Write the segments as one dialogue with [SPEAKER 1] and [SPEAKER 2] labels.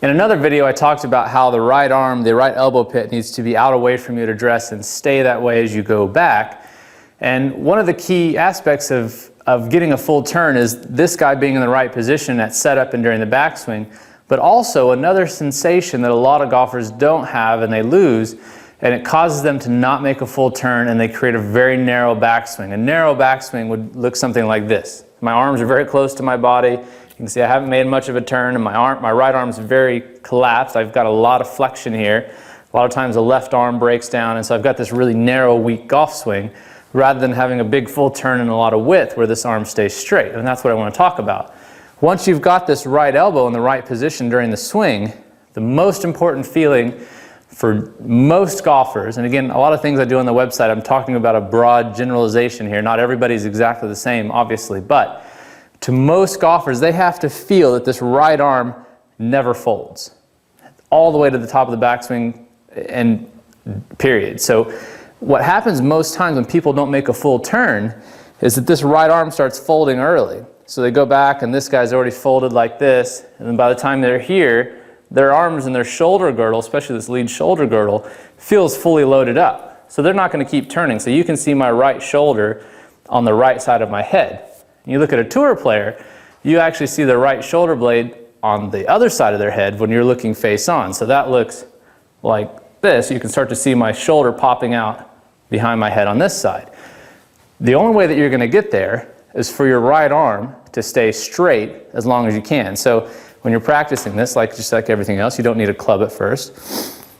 [SPEAKER 1] In another video, I talked about how the right arm, the right elbow pit needs to be out away from you to dress and stay that way as you go back. And one of the key aspects of getting a full turn is this guy being in the right position at setup and during the backswing, but also another sensation that a lot of golfers don't have and they lose, and it causes them to not make a full turn and they create a very narrow backswing. A narrow backswing would look something like this. My arms are very close to my body. You can see I haven't made much of a turn, and my right arm is very collapsed. I've got a lot of flexion here. A lot of times the left arm breaks down, and so I've got this really narrow, weak golf swing, rather than having a big full turn and a lot of width where this arm stays straight. And that's what I want to talk about. Once you've got this right elbow in the right position during the swing, the most important feeling for most golfers, and again, a lot of things I do on the website, I'm talking about a broad generalization here. Not everybody's exactly the same, obviously, but to most golfers, they have to feel that this right arm never folds all the way to the top of the backswing and period. So what happens most times when people don't make a full turn is that this right arm starts folding early. So they go back and this guy's already folded like this, and then by the time they're here, their arms and their shoulder girdle, especially this lead shoulder girdle, feels fully loaded up. So they're not going to keep turning. So you can see my right shoulder on the right side of my head. You look at a tour player, you actually see the right shoulder blade on the other side of their head when you're looking face on. So that looks like this. You can start to see my shoulder popping out behind my head on this side. The only way that you're going to get there is for your right arm to stay straight as long as you can. So when you're practicing this, just like everything else, you don't need a club at first.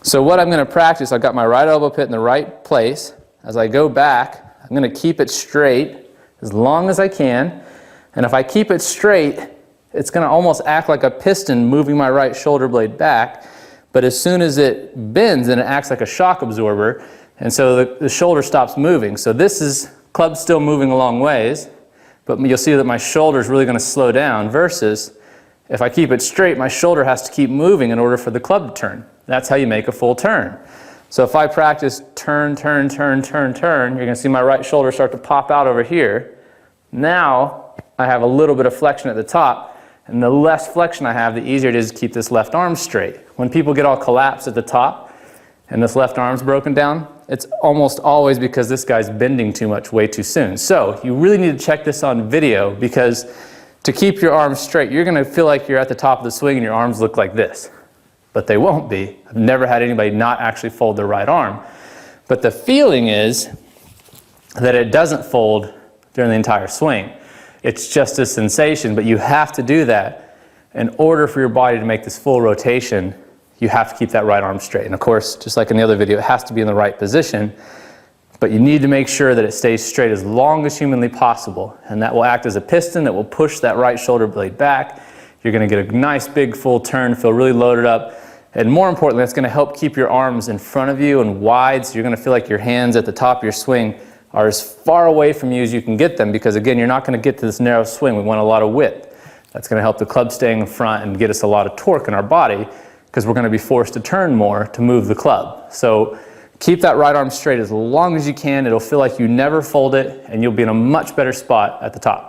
[SPEAKER 1] So what I'm going to practice, I've got my right elbow pit in the right place. As I go back, I'm going to keep it straight as long as I can, and if I keep it straight, it's going to almost act like a piston moving my right shoulder blade back, but as soon as it bends, then it acts like a shock absorber, and so the shoulder stops moving. So this is club still moving a long ways, but you'll see that my shoulder is really going to slow down, versus if I keep it straight, my shoulder has to keep moving in order for the club to turn. That's how you make a full turn. So if I practice turn, turn, turn, turn, turn, you're going to see my right shoulder start to pop out over here. Now I have a little bit of flexion at the top, and the less flexion I have, the easier it is to keep this left arm straight. When people get all collapsed at the top and this left arm's broken down, it's almost always because this guy's bending too much way too soon. So you really need to check this on video, because to keep your arms straight, you're going to feel like you're at the top of the swing and your arms look like this. But they won't be. I've never had anybody not actually fold their right arm. But the feeling is that it doesn't fold during the entire swing. It's just a sensation, but you have to do that in order for your body to make this full rotation. You have to keep that right arm straight. And of course, just like in the other video, it has to be in the right position, but you need to make sure that it stays straight as long as humanly possible. And that will act as a piston that will push that right shoulder blade back. You're going to get a nice big full turn, feel really loaded up, and more importantly, it's going to help keep your arms in front of you and wide, so you're going to feel like your hands at the top of your swing are as far away from you as you can get them, because again, you're not going to get to this narrow swing. We want a lot of width. That's going to help the club staying in front and get us a lot of torque in our body, because we're going to be forced to turn more to move the club. So keep that right arm straight as long as you can. It'll feel like you never fold it, and you'll be in a much better spot at the top.